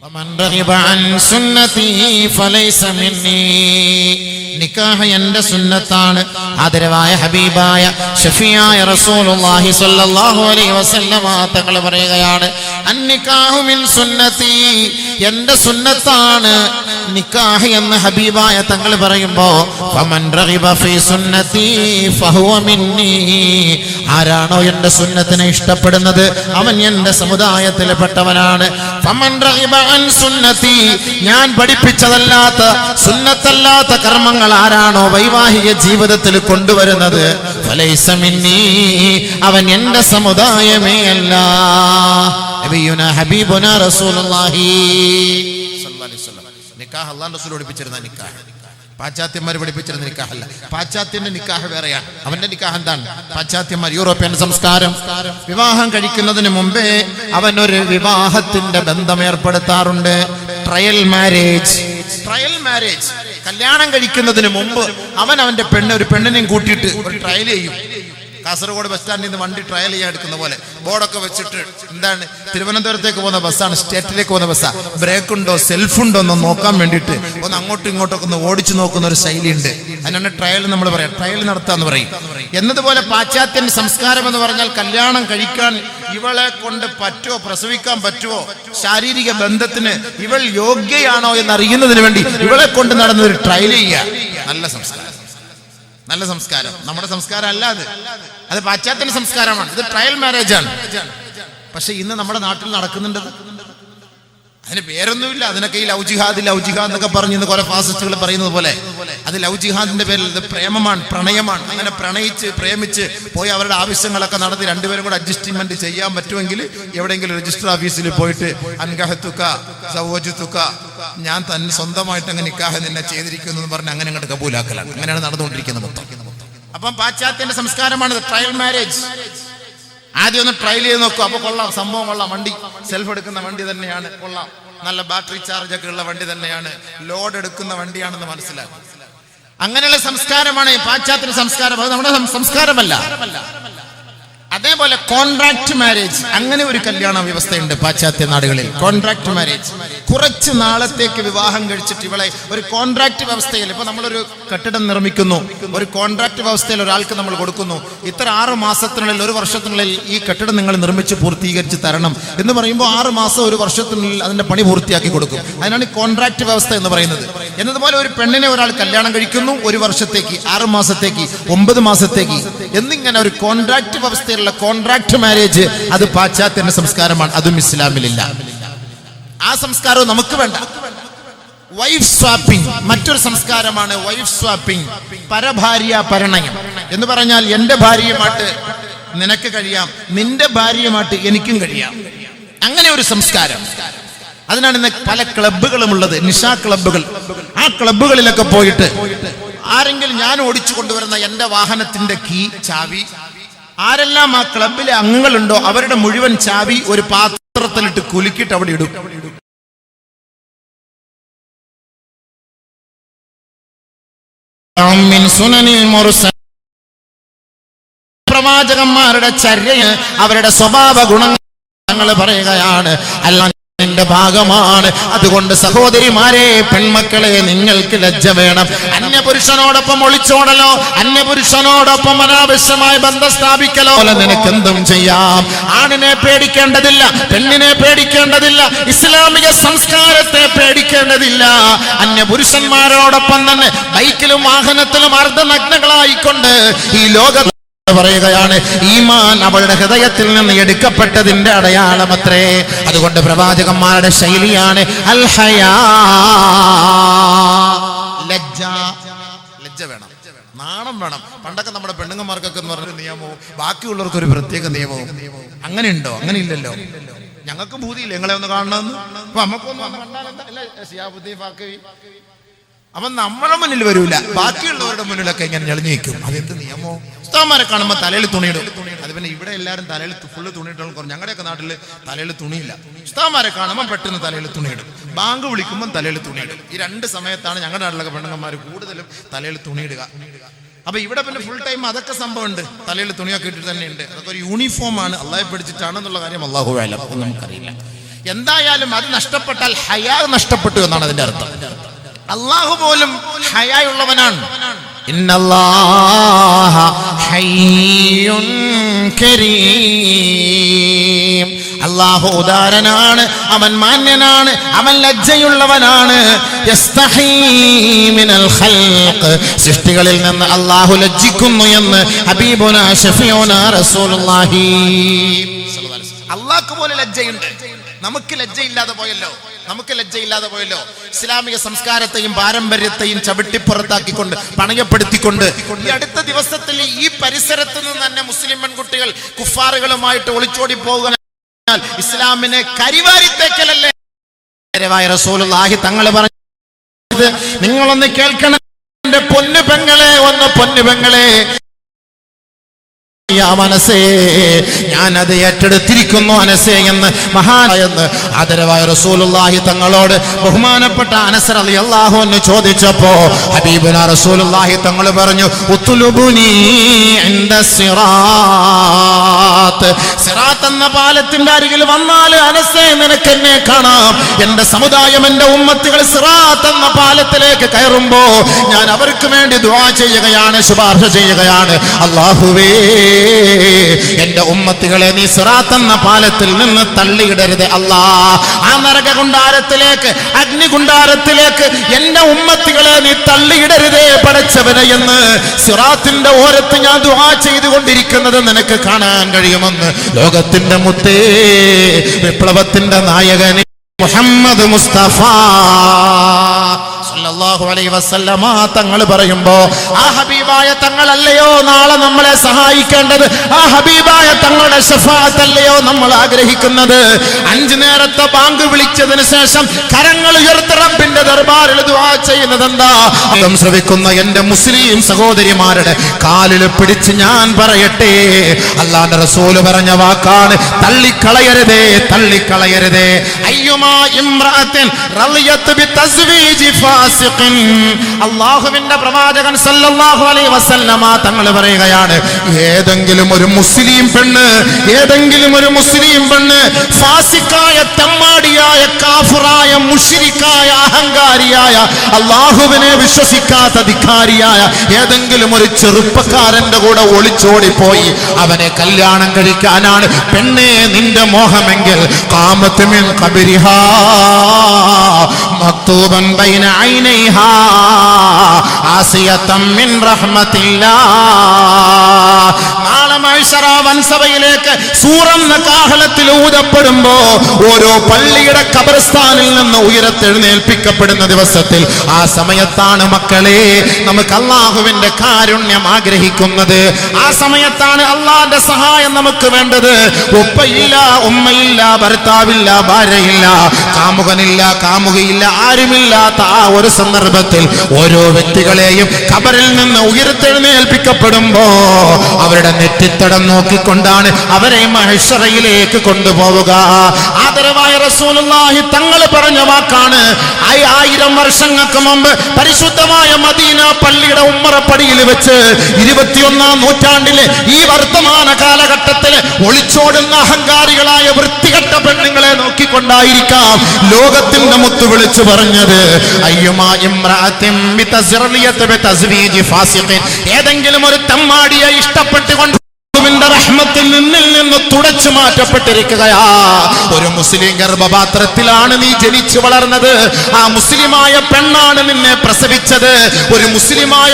വമൻ റഗിബ അൻ സുന്നതി ഫലൈസ മിന്നി. നിക്കാഹ് എന്റെ സുന്നത്താണ്. ആദരവായ ഹബീബായ ഷഫീആയ റസൂലുള്ളാഹി സ്വല്ലല്ലാഹു അലൈഹി വസല്ലമ തങ്ങൾ പറയുകയാണ്, അന്നിക്കാഹു മിൻ സുന്നതി, എന്റെ സുന്നത്താണ് നിക്കാഹ് എന്ന് ഹബീബായ തങ്ങൾ പറയുമ്പോ ഫമൻ റഗിബ ഫീ സുന്നതി ഫഹുവ മിന്നി, ആരാണോ എന്റെ സുന്നത്തിനെ ഇഷ്ടപ്പെടുന്നത് അവൻ എന്റെ സമുദായത്തിൽപ്പെട്ടവനാണ്. ഫമൻ റഗിബ അൻ സുന്നതി, ഞാൻ പഠിപ്പിച്ചതല്ലാത്ത സുന്നത്തല്ലാത്ത കർമ്മങ്ങൾ ആരാണോ വൈവാഹിക ജീവിതത്തിൽ കൊണ്ടുവരുന്നത് ഫലൈസ മിന്നി, അവൻ എന്റെ സമുദായമേ അല്ല. നബിയുനാ ഹബീബുനാ റസൂലുള്ളാഹി സ്വല്ലല്ലാഹു അലൈഹി വസല്ലം നിക്കാഹ് അല്ലാഹുവിന്റെ റസൂൽ പഠിപ്പിച്ചിരുന്ന നിക്കാഹ്, പാശ്ചാത്യന്മാർ പഠിപ്പിച്ചിരുന്ന നിക്കാഹല്ല. പാശ്ചാത്യന്റെ നിക്കാഹ് വേറെയാണ്. അവന്റെ നിക്കാഹ് എന്താണ്? പാശ്ചാത്യന്മാർ യൂറോപ്യൻ സംസ്കാരം, വിവാഹം കഴിക്കുന്നതിന് മുമ്പേ അവൻ ഒരു വിവാഹത്തിന്റെ ബന്ധം ഏർപ്പെടുത്താറുണ്ട്. Trial marriage. ട്രയൽ മാരേജ്, കല്യാണം കഴിക്കുന്നതിന് മുമ്പ് അവൻ അവന്റെ ഒരു പെണ്ണിനെയും കൂട്ടിയിട്ട് ഒരു ട്രയൽ ചെയ്യും. കാസർഗോഡ് ബസ് സ്റ്റാൻഡിൽ നിന്ന് വണ്ടി ട്രയൽ ചെയ്യാൻ എടുക്കുന്ന പോലെ ബോർഡൊക്കെ വെച്ചിട്ട്, എന്താണ് തിരുവനന്തപുരത്തേക്ക് പോകുന്ന ബസ്സാണ്, സ്റ്റേറ്റിലേക്ക് പോകുന്ന ബസ്സാണ്, ബ്രേക്ക് ഉണ്ടോ സെൽഫുണ്ടോ എന്ന് നോക്കാൻ വേണ്ടിയിട്ട് ഒന്ന് അങ്ങോട്ടും ഇങ്ങോട്ടൊക്കെ ഒന്ന് ഓടിച്ചു നോക്കുന്ന ഒരു ശൈലിയുണ്ട്. അതിനാണ് ട്രയൽ നമ്മൾ പറയാം, ട്രയൽ നടത്താന്ന് പറയും. എന്നതുപോലെ പാശ്ചാത്യൻ സംസ്കാരം എന്ന് പറഞ്ഞാൽ കല്യാണം കഴിക്കാൻ ഇവളെ കൊണ്ട് പറ്റുമോ, പ്രസവിക്കാൻ പറ്റുമോ, ശാരീരിക ബന്ധത്തിന് ഇവൾ യോഗ്യയാണോ എന്നറിയുന്നതിന് വേണ്ടി ഇവളെ കൊണ്ട് നടന്നൊരു ട്രയൽ ചെയ്യുക. നല്ല സംസ്കാരം, നല്ല സംസ്കാരം. നമ്മുടെ സംസ്കാരം അല്ല അത് പാശ്ചാത്യ സംസ്കാരമാണ്. ഇത് ട്രയൽ മാരേജ് ആണ്. പക്ഷെ ഇന്ന് നമ്മുടെ നാട്ടിൽ നടക്കുന്നുണ്ട്. അതിന് പേരൊന്നുമില്ല. അതിനൊക്കെ ഈ ലവ് ജിഹാദ് എന്നൊക്കെ പറഞ്ഞ് ഇന്ന് കുറെ ഫാസിസ്റ്റുകൾ പറയുന്നത് പോലെ അത് ലവ് ജിഹാദിന്റെ പേരിൽ ഇത് പ്രേമമാണ്, പ്രണയമാണ്. അങ്ങനെ പ്രണയിച്ച് പ്രേമിച്ച് പോയി അവരുടെ ആവശ്യങ്ങളൊക്കെ നടത്തി രണ്ടുപേരും കൂടെ അഡ്ജസ്റ്റ്മെന്റ് ചെയ്യാൻ പറ്റുമെങ്കിൽ എവിടെയെങ്കിലും രജിസ്റ്റർ ഓഫീസിൽ പോയിട്ട് അൻകഹത്തുക സൗവജത്തുക, ഞാൻ തന്നെ സ്വന്തമായിട്ട് അങ്ങനെ നിക്കാഹ് നിന്നെ ചെയ്തിരിക്കുന്നു എന്ന് പറഞ്ഞ് അങ്ങനെ അങ്ങോട്ട് കബൂലാക്കലാണ്. അങ്ങനെയാണ് നടന്നുകൊണ്ടിരിക്കുന്നത് മൊത്തം. അപ്പം പാശ്ചാത്യന്റെ സംസ്കാരമാണ് ട്രയൽ മാരേജ്. ആദ്യം ഒന്ന് ട്രയൽ ചെയ്ത് നോക്കും. അപ്പൊ കൊള്ളാം, സംഭവം കൊള്ളാം, വണ്ടി സെൽഫ് എടുക്കുന്ന വണ്ടി തന്നെയാണ്, കൊള്ളാം, നല്ല ബാറ്ററി ചാർജ് ഒക്കെ ഉള്ള വണ്ടി തന്നെയാണ്, ലോഡ് എടുക്കുന്ന വണ്ടിയാണെന്ന് മനസ്സിലാക്കും. അങ്ങനെയുള്ള സംസ്കാരമാണ് പാശ്ചാത്യ സംസ്കാരം. അത് നമ്മുടെ സംസ്കാരമല്ല. അതേപോലെ കോൺട്രാക്ട് മാരേജ്, അങ്ങനെ ഒരു കല്യാണ വ്യവസ്ഥയുണ്ട് പാശ്ചാത്യ നാടുകളിൽ. കോൺട്രാക്ട് മാരേജ്, കുറച്ച് നാളത്തേക്ക് വിവാഹം കഴിച്ചിട്ട് ഇവളെ ഒരു കോൺട്രാക്ട് വ്യവസ്ഥയിൽ, ഇപ്പൊ നമ്മളൊരു കെട്ടിടം നിർമ്മിക്കുന്നു, ഒരു കോൺട്രാക്ട് വ്യവസ്ഥയിൽ ഒരാൾക്ക് നമ്മൾ കൊടുക്കുന്നു, ഇത്ര 6 മാസത്തിനുള്ളിൽ 1 വർഷത്തിനുള്ളിൽ ഈ കെട്ടിടം നിങ്ങൾ നിർമ്മിച്ച് പൂർത്തീകരിച്ച് തരണം എന്ന് പറയുമ്പോൾ 6 മാസം 1 വർഷത്തിനുള്ളിൽ അതിന്റെ പണി പൂർത്തിയാക്കി കൊടുക്കും. അതിനാണ് കോൺട്രാക്ട് വ്യവസ്ഥ എന്ന് പറയുന്നത്. എന്നതുപോലെ ഒരു പെണ്ണിനെ ഒരാൾ കല്യാണം കഴിക്കുന്നു 1 വർഷത്തേക്ക്, 6 മാസത്തേക്ക്, 9 മാസത്തേക്ക് എന്നിങ്ങനെ ഒരു കോൺട്രാക്ട് വ്യവസ്ഥയിൽ കോൺട്രാക്ട് മാരേജ്, അത് പാശ്ചാത്യ സംസ്കാരമാണ്. അതും ഇസ്ലാമിലില്ല. ആ സംസ്കാരവും നമുക്ക് വേണ്ട. വൈഫ് സ്വാപ്പിംഗ് മറ്റൊരു സംസ്കാരമാണ്. വൈഫ് സ്വാപ്പിംഗ്, പരഭാര്യ പരിണയം എന്ന് പറഞ്ഞാൽ എന്റെ ഭാര്യയുമായിട്ട് നിനക്ക് കഴിയാം, നിന്റെ ഭാര്യയുമായിട്ട് എനിക്കും കഴിയാം. അങ്ങനെ ഒരു സംസ്കാരം. അതിനാണ് ഇന്ന് പല ക്ലബ്ബുകളും ഉള്ളത്, നിശാ ക്ലബ്ബുകൾ. ആ ക്ലബ്ബുകളിലൊക്കെ പോയിട്ട് ആരെങ്കിലും ഞാൻ ഓടിച്ചു കൊണ്ടുവരുന്ന എന്റെ വാഹനത്തിന്റെ ചാവി, ആരെല്ലാം ആ ക്ലബിലെ അംഗങ്ങളുണ്ടോ അവരുടെ മുഴുവൻ ചാവി ഒരു പാത്രത്തിലിട്ട് കുലുക്കിയിട്ട് അവിടെ ഇടും. പ്രവാചകന്മാരുടെ ചര്യ, അവരുടെ സ്വഭാവ ഗുണങ്ങൾ പറയുകയാണ്. അല്ല ന്റെ ഭാഗമാണ്. അതുകൊണ്ട് സഹോദരിമാരെ, പെൺമക്കളെ, നിങ്ങൾക്ക് ലജ്ജ വേണം. അന്യപുരുഷനോടൊപ്പം ഒളിച്ചോടലോ, അന്യപുരുഷനോടൊപ്പം അനാവശ്യമായി ബന്ധം സ്ഥാപിക്കലോ നിനക്കെന്തും ചെയ്യാം. ആണിനെ പേടിക്കേണ്ടതില്ല, പെണ്ണിനെ പേടിക്കേണ്ടതില്ല, ഇസ്ലാമിക സംസ്കാരത്തെ പേടിക്കേണ്ടതില്ല. അന്യപുരുഷന്മാരോടൊപ്പം തന്നെ ബൈക്കിലും വാഹനത്തിലും അർദ്ധനഗ്നകളായിക്കൊണ്ട് ഈ ലോക പറയുകയാണ്, ഈമാൻ അവളുടെ ഹൃദയത്തിൽ നിന്ന് എടുക്കപ്പെട്ടതിന്റെ അടയാളമത്രേ. അതുകൊണ്ട് പ്രവാചകന്മാരുടെ ശൈലിയാണ് അൽ ഹയാ, ലജ്ജ. ലജ്ജ വേണം, നാണം വേണം. പണ്ടൊക്കെ നമ്മുടെ പെണ്ണുങ്ങന്മാർക്കൊക്കെ എന്ന് പറഞ്ഞൊരു നിയമവും ബാക്കിയുള്ളവർക്ക് ഒരു പ്രത്യേക നിയമവും. അങ്ങനെ ഉണ്ടോ? അങ്ങനെ ഇല്ലല്ലോ. ഞങ്ങൾക്ക് ഭൂതിയില്ല നിങ്ങളെ ഒന്ന് കാണണമെന്ന്. അപ്പൊ നമുക്കൊന്നും അപ്പൊ നമ്മുടെ മുന്നിൽ വരൂല, ബാക്കിയുള്ളവരുടെ മുന്നിലൊക്കെ ഇങ്ങനെ ഞെളിഞ്ഞു നിൽക്കും. അതെന്ത് നിയമോ? ഉസ്താദ്മാരെ കാണുമ്പോൾ തലയിൽ തുണിയിടും. അത് പിന്നെ ഇവിടെ എല്ലാവരും തലയിൽ ഫുള്ള് തുണിയിട്ടാൽ കുറഞ്ഞു. ഞങ്ങളുടെയൊക്കെ നാട്ടിൽ തലയിൽ തുണിയില്ല. ഉസ്താദ്മാരെ കാണുമ്പോൾ പെട്ടെന്ന് തലയിൽ തുണിയിടും, ബാങ്ക് വിളിക്കുമ്പോൾ തലയിൽ തുണിയിടും. ഈ 2 സമയത്താണ് ഞങ്ങളുടെ നാട്ടിലൊക്കെ പെണ്ണുങ്ങന്മാർ കൂടുതലും തലയിൽ തുണിയിടുക. അപ്പൊ ഇവിടെ പിന്നെ ഫുൾ ടൈം അതൊക്കെ സംഭവമുണ്ട്. തലയിൽ തുണിയൊക്കെ ഇട്ടിട്ട് തന്നെ ഉണ്ട്. അതൊക്കെ ഒരു യൂണിഫോം ആണ്, അള്ളാഹെ പഠിച്ചിട്ടാണെന്നുള്ള കാര്യം അല്ലാഹു അഅലം, നമുക്കറിയില്ല. എന്തായാലും അത് നഷ്ടപ്പെട്ടാൽ ഹയാ നഷ്ടപ്പെട്ടു എന്നാണ് അതിന്റെ അർത്ഥം. അള്ളാഹു പോലും ഹയായുള്ളവനാണ്. ഇന്നല്ലാഹ ഹയ്യുൻ കരീം. അല്ലാഹു ഉദാരനാണ്, അവൻ മാന്യനാണ്, അവൻ ലജ്ജയുള്ളവനാണ്. യസ്തഹീ മിനൽ ഖൽഖ്, സൃഷ്ടികളിൽ നിന്ന് അല്ലാഹു ലജ്ജിക്കുന്നു എന്ന് ഹബീബുനാ ശഫീഉനാ റസൂലുള്ളാഹി സ്വല്ലല്ലാഹു അലൈഹി വസല്ലം. അല്ലാഹുക്ക് പോലെ ലജ്ജയുണ്ട്, നമുക്ക് ലജ്ജയില്ലാതെ പോയല്ലോ. ഇസ്ലാമിക സംസ്കാരത്തെയും പാരമ്പര്യത്തെയും ചവിട്ടിപ്പുറത്താക്കിക്കൊണ്ട് പണയപ്പെടുത്തിക്കൊണ്ട് ഈ അടുത്ത ദിവസത്തിൽ ഈ പരിസരത്ത് നിന്ന് തന്നെ മുസ്ലിം പെൺകുട്ടികൾ കുഫാറുകളുമായിട്ട് ഒളിച്ചോടി പോകുക ഇസ്ലാമിനെ കരിവാരിത്തേക്കലല്ലേ? റസൂലുള്ളാഹി തങ്ങൾ പറഞ്ഞത് നിങ്ങളൊന്ന് കേൾക്കണം എന്റെ പൊന്നു പെങ്ങളെ, മനസ്സേ ഞാനത് ഏറ്റെടുത്തിരിക്കുന്നു അനസേ എന്ന് മഹാനെന്ന് ആദരവായ റസൂലുള്ളാഹി തങ്ങളോട് ബഹുമാനപ്പെട്ട അനസ് റളിയല്ലാഹു അൻഹു ചോദിച്ചപ്പോ ഹബീബുനാ റസൂലുള്ളാഹി തങ്ങൾ പറഞ്ഞു ഉത്ലുബുനി ഇൻദ സിറാത്ത്, സിറാത്ത് എന്ന പാലത്തിന്റെ അരികിൽ വന്നാൽ അനസേ നിനക്ക് എന്നെ കാണാം. എന്റെ സമുദായം, എന്റെ ഉമ്മത്തുകൾ സിറാത്ത് എന്ന പാലത്തിലേക്ക് കയറുമ്പോ ഞാൻ അവർക്ക് വേണ്ടി ദുആ ചെയ്യുകയാണ്, ശുപാർശ ചെയ്യുകയാണ്. അല്ലാഹുവേ, എന്റെ ഉമ്മത്തികളെ നീ സിറാത്ത് എന്ന പാലത്തിൽ നിന്ന് തള്ളിയിടരുത് അല്ലാ. ആ നരകകുണ്ടാരത്തിലേക്ക്, അഗ്നികുണ്ടാരത്തിലേക്ക് എന്റെ ഉമ്മത്തികളെ നീ തള്ളിയിടരുതേ പടച്ചവനെ എന്ന് സിറാത്തിന്റെ ഓരത്ത് ഞാൻ ദുആ ചെയ്തുകൊണ്ടിരിക്കുന്നത് നിനക്ക് കാണാൻ കഴിയുമെന്ന് ലോകത്തിന്റെ മുത്തേ, വിപ്ലവത്തിന്റെ നായകനെ മുഹമ്മദ് മുസ്തഫ സല്ലല്ലാഹു അലൈഹി വസല്ലമ തങ്ങൾ പറയുമ്പോ ആ ഹബീബായ തങ്ങളല്ലയോ നാളെ നമ്മളെ സഹായിക്കേണ്ടത്? ആ ഹബീബായ തങ്ങളുടെ ശഫാഅത്ത് അല്ലയോ നമ്മൾ ആഗ്രഹിക്കുന്നത്? 5 നേരത്തെ ബാങ്ക് വിളിച്ചതിന് ശേഷം കരങ്ങൾ ഉയർത്തി റബ്ബിന്റെ ദർബാറിൽ ദുആ ചെയ്യുന്നത് എന്താ? ശ്രവിക്കുന്ന എന്റെ മുസ്ലിം സഹോദരിമാരുടെ കാലിൽ പിടിച്ച് ഞാൻ പറയട്ടെ, അല്ലാഹുവിന്റെ റസൂൽ പറഞ്ഞ വാക്കാണ്, തള്ളിക്കളയരുതേ. അയ്യുമാ ഇംറഅത്തിൻ റളിയത്ത് ബിതസ്വീജി ഫാസിഖിൻ, അല്ലാഹുവിന്റെ പ്രവാചകൻ സല്ലല്ലാഹു അലൈഹി വസല്ലമ തങ്ങൾ പറയുകയാണ്, ഏതെങ്കിലും ഒരു മുസ്ലിം പെണ്ണ് ഫാസിക്കായ, തമ്മാടിയായ, കാഫിറായ, മുശ്രിക്കായ, അഹങ്കാരിയായ, അല്ലാഹുവിനെ വിശ്വസിക്കാത്ത ധിക്കാരിയായ ഏതെങ്കിലും ഒരു ചെറുപ്പക്കാരന്റെ കൂടെ ഒളിച്ചോടിപ്പോയി അവനെ കല്യാണം കഴിക്കാനാണ് പെണ്ണേ നിന്റെ മോഹമെങ്കിൽ ഖാമത്ത് മിൻ ഖബരിഹാ മക്തൂബൻ ബൈന ഐനൈഹാ ആസിയതൻ മിൻ റഹ്മത്തില്ലാഹ്. നാളെ മഹ്ശറ വൻസഭയിലേക്ക് സൂറന്ന കാഹളത്തിൽ ഊതപ്പെടുമ്പോ ഓരോ പള്ളിയുടെ ഖബർസ്ഥാനിൽ നിന്ന് ഉയരത്തെഴുന്നേൽപ്പിക്കപ്പെടുന്ന ദിവസത്തിൽ, ആ സമയത്താണ് മക്കളെ നമുക്ക് അല്ലാഹുവിന്റെ കാരുണ്യം ആഗ്രഹിക്കുന്നത്. ആ സമയത്താണ് അള്ളാന്റെ സഹായം നമുക്ക് വേണ്ടത്. ഉപ്പയില്ല, ഉമ്മയില്ല, ഭർത്താവില്ല, ഭാര്യയില്ല, കാമുകനില്ല, കാമുകയില്ല, ആരുമില്ലാത്ത ആ ഒരു സന്ദർഭത്തിൽ ഓരോ വ്യക്തികളെയും ഖബറിൽ നിന്ന് ഉയർത്തെഴുന്നേൽപ്പിക്കപ്പെടുമ്പോ അവരുടെ നെറ്റിത്തടം നോക്കിക്കൊണ്ടാണ് അവരെ മഹ്ശറയിലേക്ക് കൊണ്ടുപോവുക. ആദരവായ റസൂലുള്ളാഹി തങ്ങൾ പറഞ്ഞ വാക്കാണ്, 1000 വർഷങ്ങൾക്ക് മുമ്പ് പരിശുദ്ധമായ മദീന പള്ളിയുടെ ഉമ്മറപ്പടിയിൽ വെച്ച് 21ാം നൂറ്റാണ്ടിലെ ഈ വർത്തമാന കാലഘട്ടത്തില് ഒളിച്ചോടുന്ന അഹങ്കാരികളായ വൃത്തികെട്ട പെണ്ണുങ്ങളെ നോക്കിക്കൊണ്ടായിരിക്കാം ലോകത്തിന്റെ മുത്ത് വിളിച്ചു പറഞ്ഞത്, അയ്യുമാ ഇംറഅത്തിൻ ബിതസ്റിയത്തി ബിതസ്വീജി ഫാസിഖിൻ, ഏതെങ്കിലും ഒരു തമ്മാടിയെ ഇഷ്ടപ്പെട്ടുകൊണ്ട് റഹ്മത്തിൽ നിന്നിൽ നിന്ന് തുടച്ചു മാറ്റപ്പെട്ടിരിക്കുകയാ. ഒരു മുസ്ലിം ഗർഭപാത്രത്തിലാണ് നീ ജനിച്ചു വളർന്നത്. ആ മുസ്ലിമായ പെണ്ണാണ് നിന്നെ പ്രസവിച്ചത്. ഒരു മുസ്ലിമായ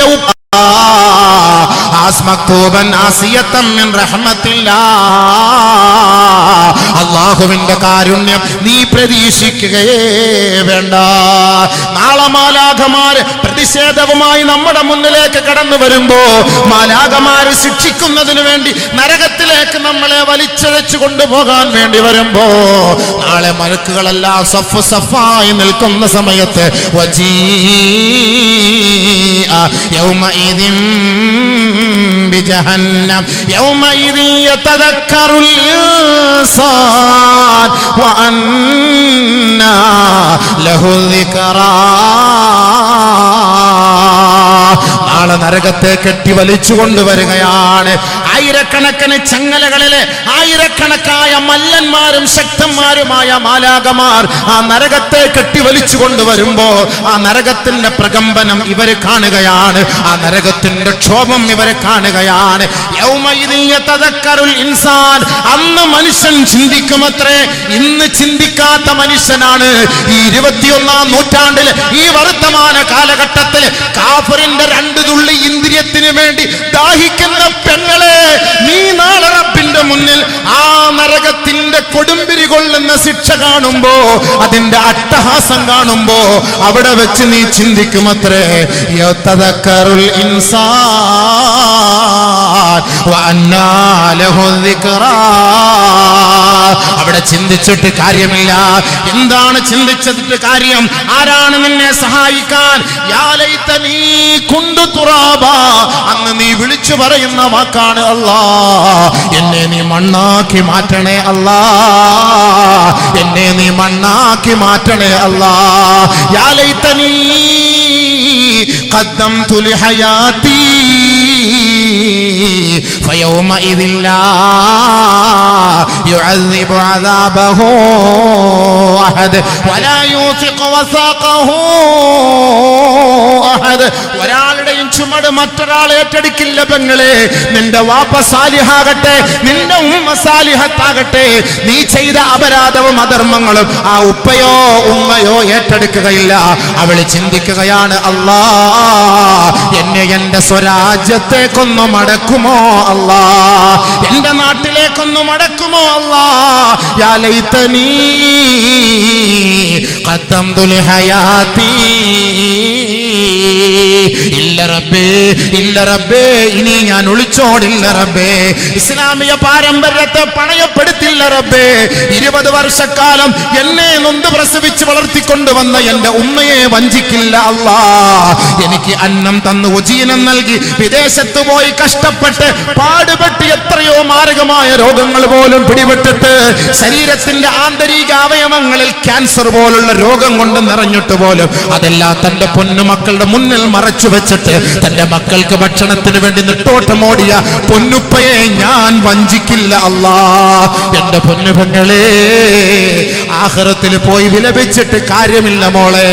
അല്ലാഹുവിന്റെ കാരുണ്യം നീ പ്രതീക്ഷിക്കുകയേ വേണ്ട. നാളെ മാലാഖമാര് പ്രതിഷേധവുമായി നമ്മുടെ മുന്നിലേക്ക് കടന്നു വരുമ്പോ, മാലാഖമാര് ശിക്ഷിക്കുന്നതിന് വേണ്ടി നരകത്തിലേക്ക് നമ്മളെ വലിച്ചഴച്ചു കൊണ്ടുപോകാൻ വേണ്ടി വരുമ്പോ, നാളെ മലക്കുകളെല്ലാം സഫ് സഫായി നിൽക്കുന്ന സമയത്ത് യൗമഇദിൻ ബിജഹന്നം യൗമഇദിൻ യതദക്കറുൽ ഇൻസാൻ വഅന്നാ ലഹു ദിക്റാ. നാളെ നരകത്തെ കെട്ടി വലിച്ചു കൊണ്ടുവരികയാണ്. ആയിരക്കണക്കിന് ചങ്ങലകളിലെ ആയിരക്കണക്കായ മല്ലന്മാരും ശക്തന്മാരുമായ മാലാകമാർ ആ നരകത്തെ കെട്ടിവലിച്ചു കൊണ്ടുവരുമ്പോ ആ നരകത്തിന്റെ പ്രകമ്പനം ഇവര് കാണുകയാണ്, ആ നരകത്തിന്റെ ക്ഷോഭം ഇവരെ കാണുകയാണ്. അന്ന് മനുഷ്യൻ ചിന്തിക്കുമത്രേ, ഇന്ന് ചിന്തിക്കാത്ത മനുഷ്യനാണ് ഈ 21-ാം നൂറ്റാണ്ടിൽ, ഈ വർത്തമാന കാലഘട്ടത്തിൽ കാഫിറിന്റെ 2 തുള്ളി ഇന്ദ്രിയത്തിന് വേണ്ടി ദാഹിക്കുന്ന പെങ്ങളെ, നീ നാളെ റബ്ബിന്റെ മുന്നിൽ ആ നരകത്തിന്റെ കൊടുമ്പിരി കൊള്ളുന്ന ശിക്ഷ കാണുമ്പോ, അതിന്റെ അട്ടഹാസം കാണുമ്പോ അവിടെ വെച്ച് നീ ചിന്തിക്കുമത്രേ, യതദക്കറുൽ ഇൻസാൻ വഅന്നാ ലഹു ദിക്റാ. അവിടെ ചിന്തിച്ചിട്ട് കാര്യമില്ല. എന്താണ് ചിന്തിച്ചിട്ട് കാര്യം? ആരാണ് നിന്നെ സഹായിക്കാൻ? യാ ലൈതനീ കുന്തു തുറാബാ. അന്ന് നീ വിളിച്ചു പറയുന്ന വാക്കാണ്, അല്ലാ എന്നെ നീ മണ്ണാക്കി മാറ്റണേ അല്ലാ, എന്നെ നീ മണ്ണാക്കി മാറ്റണേ അല്ലാ. യാ ലൈതനീ ഖദ്ദംതു ലിഹയാതി فيومئذ لا يعذب عذابه أحد ولا يوثق وثاقه أحد. ഒരാളുടെയും ചുമട് മറ്റൊരാൾ ഏറ്റെടുക്കില്ല പെങ്ങളെ. നിന്റെ വാപ്പ സാലിഹാകട്ടെ, നിന്റെ ഉമ്മ സാലിഹത്താകട്ടെ, നീ ചെയ്ത അപരാധവും അധർമ്മങ്ങളും ആ ഉപ്പയോ ഉമ്മയോ ഏറ്റെടുക്കുകയില്ല. അവള് ചിന്തിക്കുകയാണ്, അല്ലാ എന്നെ എന്റെ സ്വരാജ്യത്തേക്കൊന്നു മടക്കുമോ അല്ലാ, എന്റെ നാട്ടിലേക്കൊന്നു മടക്കുമോ അല്ലാ. യാ ലൈതനീ ഖദ്ദംതു ലിഹയാതി. ഇല്ല റബ്ബേ, ഇല്ല റബ്ബേ, ഇനി ഞാൻ ഒളിച്ചോടില്ല റബ്ബേ, ഇസ്ലാമിക പാരമ്പര്യത്തെ പണയപ്പെടുത്തില്ല റബ്ബേ. 20 വർഷക്കാലം എന്നെ നൊന്ത് പ്രസവിച്ച് വളർത്തിക്കൊണ്ടുവന്ന എന്റെ ഉമ്മയെ വഞ്ചിക്കില്ല അല്ലാ. എനിക്ക് അന്നം തന്നു ഉപജീവനം നൽകി വിദേശത്ത് പോയി കഷ്ടപ്പെട്ട് പാടുപെട്ട് എത്രയോ മാരകമായ രോഗങ്ങൾ പോലും പിടിപെട്ടിട്ട് ശരീരത്തിന്റെ ആന്തരിക അവയവങ്ങളിൽ ക്യാൻസർ പോലുള്ള രോഗം കൊണ്ട് നിറഞ്ഞിട്ട് പോലും അതെല്ലാം തന്റെ പൊന്നുമക്കളുടെ മുന്നിൽ മറച്ചു വെച്ചിട്ട് തന്റെ മക്കൾക്ക് ഭക്ഷണത്തിന് വേണ്ടി നെട്ടോട്ടമോടിയ പൊന്നുപ്പയെ ഞാൻ വഞ്ചിക്കില്ല അല്ലാ. എന്റെ പൊന്നുപെങ്ങളെ, ആഖിറത്തിൽ പോയി വിലപിച്ചിട്ട് കാര്യമില്ല മോളെ,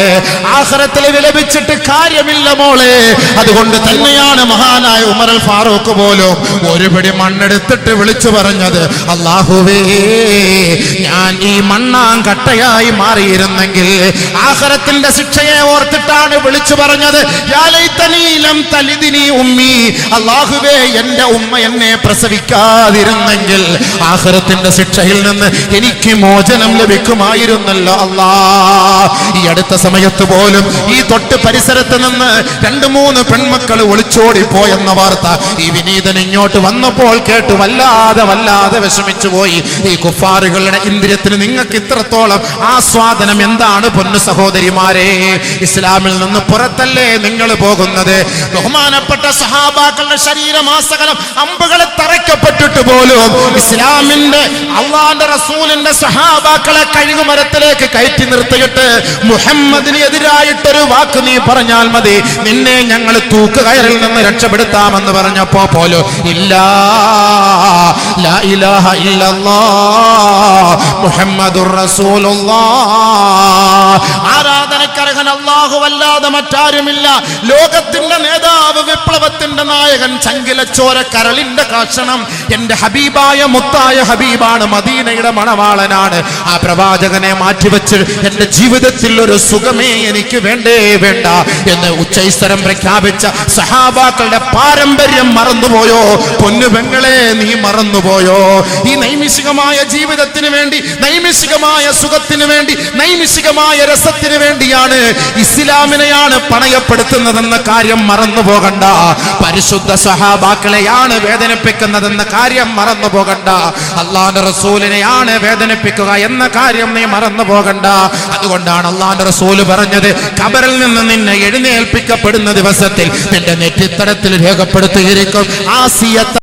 ആഖിറത്തിൽ വിലപിച്ചിട്ട് കാര്യമില്ല മോളെ. അതുകൊണ്ട് തന്നെയാണ് മഹാനായ ഉമർ അൽ ഫാറൂഖ് പോലും ഒരു പിടി മണ്ണെടുത്തിട്ട് വിളിച്ചു പറഞ്ഞത്, അല്ലാഹുവേ ഞാൻ ഈ മണ്ണാങ്കട്ടയായി മാറിയിരുന്നെങ്കിൽ. ആഖിറത്തിന്റെ ശിക്ഷയെ ഓർത്തിട്ടാണ് വിളിച്ചു പറഞ്ഞത്, യാ ലൈതനീ ലം തലിദ്നി ഉമ്മി. അല്ലാഹുവേ എന്റെ ഉമ്മ എന്നെ പ്രസവിക്കാതിരുന്നെങ്കിൽ ആഖിറത്തിന്റെ ശിക്ഷയിൽ നിന്ന് എനിക്ക് മോചനം ലഭിക്കുമായിരുന്നല്ലോ അല്ലാ. ഈ അടുത്ത സമയത്ത് പോലും ഈ തൊട്ട് പരിസരത്ത് നിന്ന് 2-3 പെൺമക്കൾ ഒളിച്ചോടി പോയെന്ന വാർത്ത ഈ വിനീതൻ ഇങ്ങോട്ട് വന്നപ്പോൾ കേട്ട് വല്ലാതെ വിഷമിച്ചു പോയി. ഈ കുഫാറുകളുടെ ഇന്ദ്രിയത്തിന് നിങ്ങൾക്ക് ഇത്രത്തോളം ആസ്വാദനം എന്താണ് പൊന്നു സഹോദരിമാരെ? ഇസ്ലാമിൽ നിന്ന് പുറത്തല്ലേ നിങ്ങൾ പോകുന്നത്? ബഹുമാനപ്പെട്ട സഹാബാക്കളുടെ ശരീരമാസകലം അമ്പുകളെ തറയ്ക്കപ്പെട്ടിട്ട് പോലും ഇസ്ലാമിന്റെ അള്ളാന്റെ റസൂലിന്റെ സഹാബാക്കളെ കഴുകുമരത്തിലേക്ക് കയറ്റി നിർത്തിയിട്ട് മുഹമ്മദിന് എതിരായിട്ടൊരു വാക്ക് നീ പറഞ്ഞാൽ മതി, നിന്നെ ഞങ്ങൾ തൂക്കുകയറിൽ നിന്ന് രക്ഷപ്പെടുത്താമെന്ന് പറഞ്ഞപ്പോ പോലും ഇല്ലാ ലാ ഇലാഹ ഇല്ലല്ലാഹ് മുഹമ്മദുർ റസൂലുള്ളാഹ്. ആരാധനക്കർഹൻ അല്ലാഹുവല്ലാതെ മറ്റാരുമില്ല. ലോകത്തിന്റെ നേതാവ്, വിപ്ലവത്തിന്റെ നായകൻ, ചങ്കിലച്ചോര കരളിന്റെ കഷണം എന്റെ ഹബീബായ മുത്തായ ഹബീബാണ്, മദീനയുടെ മണവാളനാണ്. ആ പ്രവാചകനെ മാറ്റിവെച്ച് എന്റെ ജീവിതത്തിൽ ഒരു സുഖമേ എനിക്ക് വേണ്ടേ വേണ്ട എന്ന് ഉച്ചൈസ്തരം പ്രഖ്യാപിച്ച സഹാബാക്കളുടെ പാരമ്പര്യം മറന്നുപോയോ? പൊന്നുപെങ്ങളെ, നീ മറന്നുപോയോ? ഈ നൈമിഷികമായ ജീവിതത്തിന് വേണ്ടി, നൈമിഷികമായ സുഖത്തിന് വേണ്ടി, നൈമിഷികമായ രസത്തിന് വേണ്ടിയാണ് ഇസ്ലാമിനെയാണ് പണയപ്പെടുത്തുന്നതെന്ന കാര്യം മറന്നു പോകണ്ട. പരിശുദ്ധ സഹാബാക്കളെയാണ് വേദനിപ്പിക്കുന്നതെന്ന കാര്യം മറന്നു പോകണ്ട. അള്ളാഹുവിന്റെ റസൂലിനെയാണ് വേദനിപ്പിക്കുക എന്ന കാര്യം നീ മറന്നു പോകണ്ട. അതുകൊണ്ടാണ് അള്ളാഹുവിന്റെ റസൂല് പറഞ്ഞത്, ഖബറിൽ നിന്ന് നിന്നെ എഴുന്നേൽപ്പിക്കപ്പെടുന്ന ദിവസത്തിൽ നിന്റെ നെറ്റിത്തടത്തിൽ രേഖപ്പെടുത്തിയിരിക്കും ആസിയത്ത്